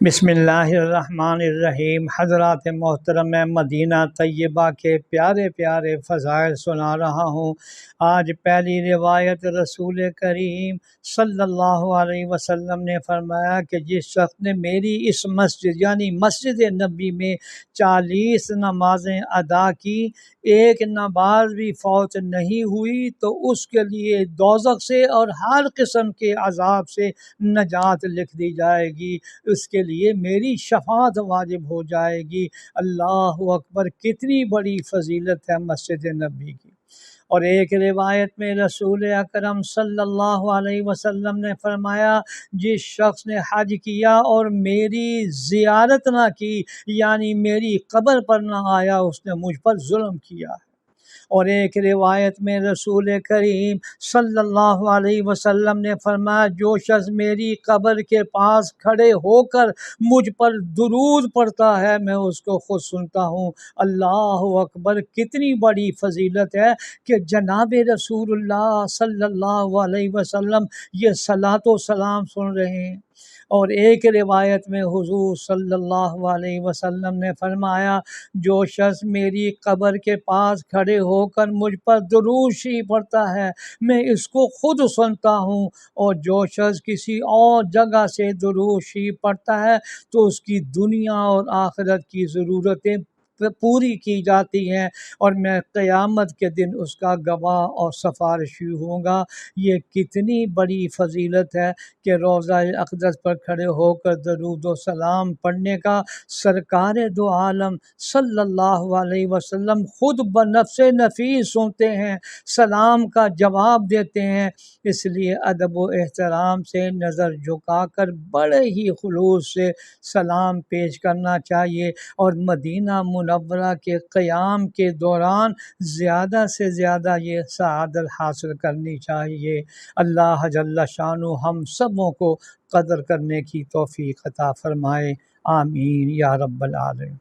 بسم اللہ الرحمن الرحیم۔ حضرات محترم، میں مدینہ طیبہ کے پیارے پیارے فضائل سنا رہا ہوں۔ آج پہلی روایت رسول کریم صلی اللہ علیہ وسلم نے فرمایا کہ جس شخص نے میری اس مسجد یعنی مسجد نبی میں 40 نمازیں ادا کی، ایک نماز بھی فوت نہیں ہوئی، تو اس کے لیے دوزخ سے اور ہر قسم کے عذاب سے نجات لکھ دی جائے گی، اس کے لیے میری شفاعت واجب ہو جائے گی۔ اللہ اکبر! کتنی بڑی فضیلت ہے مسجد نبی کی۔ اور ایک روایت میں رسول اکرم صلی اللہ علیہ وسلم نے فرمایا، جس شخص نے حج کیا اور میری زیارت نہ کی یعنی میری قبر پر نہ آیا، اس نے مجھ پر ظلم کیا ہے۔ اور ایک روایت میں رسول کریم صلی اللہ علیہ وسلم نے فرمایا، جو شخص میری قبر کے پاس کھڑے ہو کر مجھ پر درود پڑھتا ہے، میں اس کو خود سنتا ہوں۔ اللہ اکبر! کتنی بڑی فضیلت ہے کہ جناب رسول اللہ صلی اللہ علیہ وسلم یہ صلاۃ و سلام سن رہے ہیں۔ اور ایک روایت میں حضور صلی اللہ علیہ وسلم نے فرمایا، جو شخص میری قبر کے پاس کھڑے ہو کر مجھ پر درود شریف پڑھتا ہے، میں اس کو خود سنتا ہوں، اور جو شخص کسی اور جگہ سے درود شریف پڑھتا ہے تو اس کی دنیا اور آخرت کی ضرورتیں پوری کی جاتی ہیں، اور میں قیامت کے دن اس کا گواہ اور سفارشی ہوں گا۔ یہ کتنی بڑی فضیلت ہے کہ روضہ اقدس پر کھڑے ہو کر درود و سلام پڑھنے کا سرکار دو عالم صلی اللہ علیہ وسلم خود بنفس نفیس سنتے ہیں، سلام کا جواب دیتے ہیں۔ اس لیے ادب و احترام سے نظر جھکا کر بڑے ہی خلوص سے سلام پیش کرنا چاہیے، اور مدینہ منورہ کے قیام کے دوران زیادہ سے زیادہ یہ سعادت حاصل کرنی چاہیے۔ اللہ جل شانہ ہم سبوں کو قدر کرنے کی توفیق عطا فرمائے، آمین یا رب العالمین۔